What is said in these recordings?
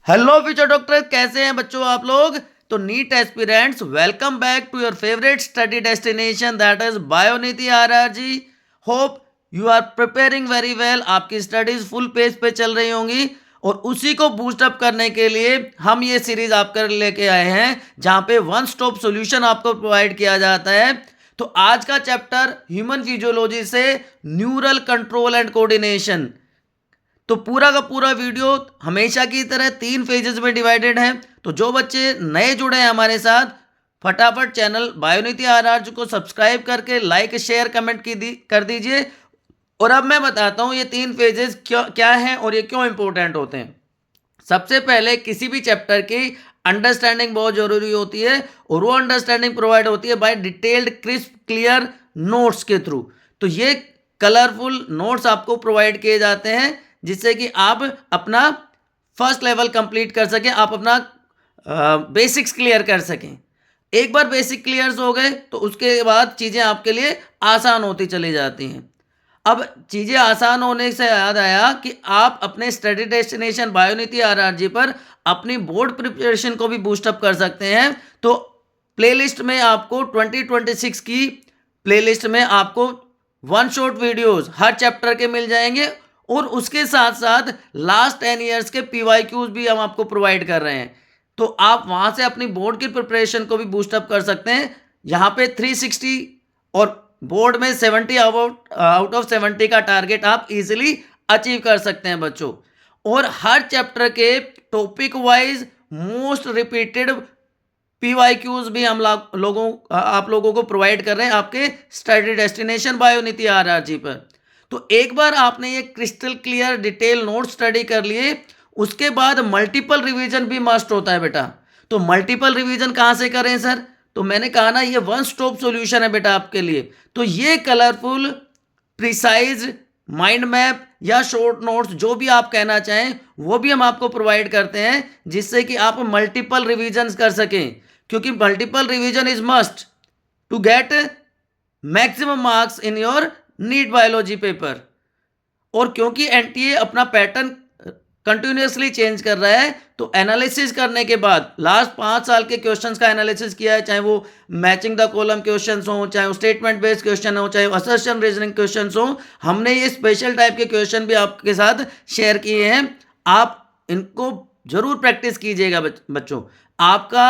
Hello future doctor, कैसे हैं बच्चों आप लोग। तो NEET aspirants, welcome back to your favourite study destination that is बायोनिधि आरआरजी। Hope you are preparing very well. आपकी स्टडीज फुल पेज पे चल रही होंगी और उसी को बूस्ट अप करने के लिए हम ये सीरीज आपकर लेके आए हैं जहां पे वन स्टॉप सॉल्यूशन आपको प्रोवाइड किया जाता है। तो आज का चैप्टर ह्यूमन फिजियोलॉजी से न्यूरल कंट्रोल एंड कोऑर्डिनेशन। तो पूरा का पूरा वीडियो हमेशा की तरह 3 फेजेस में डिवाइडेड है। तो जो बच्चे नए जुड़े हैं हमारे साथ, फटाफट चैनल बायोनिधि आरआरजी को सब्सक्राइब करके लाइक शेयर कमेंट कर दीजिए। और अब मैं बताता हूँ ये 3 फेजेस क्या हैं और ये क्यों इंपॉर्टेंट होते हैं। सबसे पहले किसी भी चैप्टर की अंडरस्टैंडिंग बहुत जरूरी होती है और वो अंडरस्टैंडिंग प्रोवाइड होती है by detailed crisp clear notes के थ्रू। तो ये कलरफुल नोट्स आपको प्रोवाइड किए जाते हैं जिससे कि आप अपना फर्स्ट लेवल कंप्लीट कर सकें, आप अपना बेसिक्स क्लियर कर सकें। एक बार बेसिक क्लियर हो गए तो उसके बाद चीज़ें आपके लिए आसान होती चली जाती हैं। अब चीज़ें आसान होने से याद आया कि आप अपने स्टडी डेस्टिनेशन बायोनिधि आरआरजी पर अपनी बोर्ड प्रिपरेशन को भी बूस्टअप कर सकते हैं। तो प्लेलिस्ट में आपको 2026 की प्लेलिस्ट में आपको वन शॉट वीडियोस हर चैप्टर के मिल जाएंगे और उसके साथ साथ लास्ट 10 ईयर्स के पीवाईक्यूज भी हम आपको प्रोवाइड कर रहे हैं। तो आप वहां से अपनी बोर्ड की प्रिपरेशन को भी बूस्टअप कर सकते हैं। यहाँ पे 360 और बोर्ड में 70 आउट ऑफ 70 का टारगेट आप इजीली अचीव कर सकते हैं बच्चों। और हर चैप्टर के topic wise most repeated PYQs भी हम आप लोगों को प्रोवाइड कर रहे हैं आपके स्टडी डेस्टिनेशन बायोनिधि आरआरजी पर। तो एक बार आपने ये crystal clear detail note study कर लिए, उसके बाद मल्टीपल रिवीजन भी मस्ट होता है बेटा। तो मल्टीपल रिवीजन कहाँ से करें सर? तो मैंने कहा ना, ये वन स्टॉप सॉल्यूशन है बेटा आपके लिए। तो ये कलरफुल प्रिसाइज माइंड मैप या शॉर्ट नोट्स जो भी आप कहना चाहें वो भी हम आपको प्रोवाइड करते हैं जिससे कि आप मल्टीपल रिवीजन कर सकें, क्योंकि multiple revision is must to get maximum marks in your NEET biology paper. और क्योंकि एनटीए अपना पैटर्न कंटिन्यूसली चेंज कर रहा है तो एनालिसिस करने के बाद लास्ट 5 साल के क्वेश्चंस का एनालिसिस किया है, चाहे वो मैचिंग द कॉलम क्वेश्चंस हो, चाहे वो स्टेटमेंट बेस्ड क्वेश्चन हो, चाहे वो असर्शन रीजनिंग क्वेश्चंस हो। हमने ये स्पेशल टाइप के क्वेश्चन भी आपके साथ शेयर किए हैं। आप इनको जरूर प्रैक्टिस कीजिएगा बच्चों। आपका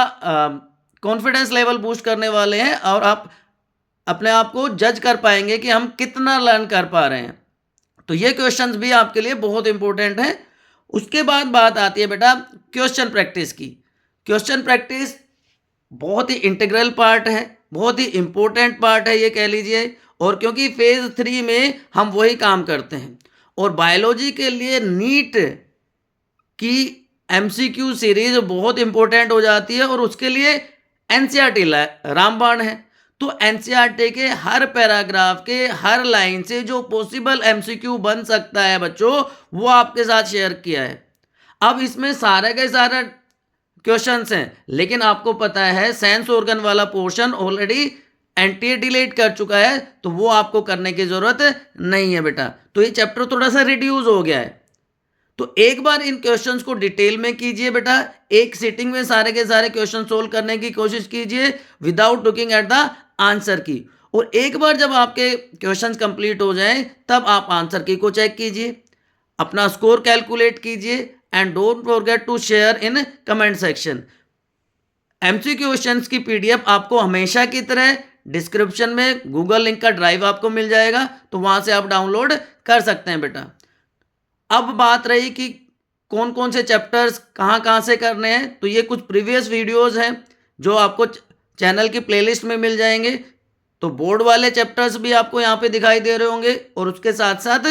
कॉन्फिडेंस लेवल बूस्ट करने वाले हैं और आप अपने आप को जज कर पाएंगे कि हम कितना लर्न कर पा रहे हैं। तो ये क्वेश्चंस भी आपके लिए बहुत इंपॉर्टेंट हैं। उसके बाद बात आती है बेटा क्वेश्चन प्रैक्टिस की। क्वेश्चन प्रैक्टिस बहुत ही इंटीग्रल पार्ट है, बहुत ही इंपॉर्टेंट पार्ट है ये कह लीजिए। और क्योंकि फेज 3 में हम वही काम करते हैं और बायोलॉजी के लिए नीट की एमसीक्यू सीरीज बहुत इंपॉर्टेंट हो जाती है और उसके लिए एनसीईआरटी रामबाण है। तो एनसीईआरटी के हर पैराग्राफ के हर लाइन से जो पॉसिबल एमसीक्यू बन सकता है बच्चों, वो आपके साथ शेयर किया है। अब इसमें सारे के सारे क्वेश्चंस हैं, लेकिन आपको पता है सेंस ऑर्गन वाला पोर्शन ऑलरेडी एनटीए डिलीट कर चुका है, तो वो आपको करने की जरूरत नहीं है बेटा। तो ये चैप्टर थोड़ा सा रिड्यूस हो गया है। तो एक बार इन क्वेश्चंस को डिटेल में कीजिए बेटा, एक सिटिंग में सारे के सारे क्वेश्चन सोल्व करने की कोशिश कीजिए without looking at the answer की। और एक बार जब आपके क्वेश्चंस कंप्लीट हो जाएं तब आप आंसर की को चेक कीजिए, अपना स्कोर कैलकुलेट कीजिए and don't forget to share in comment section. MCQ questions की पीडीएफ आपको हमेशा की तरह डिस्क्रिप्शन में गूगल लिंक का ड्राइव आपको मिल जाएगा, तो वहां से आप डाउनलोड कर सकते हैं बेटा। अब बात रही कि कौन कौन से चैप्टर्स कहाँ से करने हैं, तो ये कुछ प्रीवियस वीडियोस हैं जो आपको चैनल की प्लेलिस्ट में मिल जाएंगे। तो बोर्ड वाले चैप्टर्स भी आपको यहाँ पे दिखाई दे रहे होंगे और उसके साथ साथ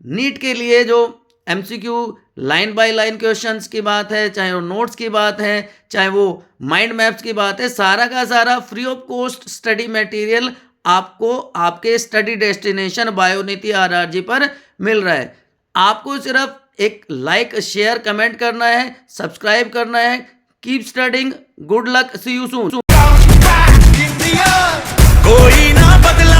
नीट के लिए जो MCQ line by line questions की बात है, चाहे वो नोट्स की बात है, चाहे वो माइंड मैप्स की बात है, सारा का सारा free of cost study material आपको आपके स्टडी डेस्टिनेशन बायोनिधि आरआरजी पर मिल रहा है। आपको सिर्फ एक लाइक शेयर कमेंट करना है, सब्सक्राइब करना है। Keep studying, good luck, see you soon. कोई ना बदला।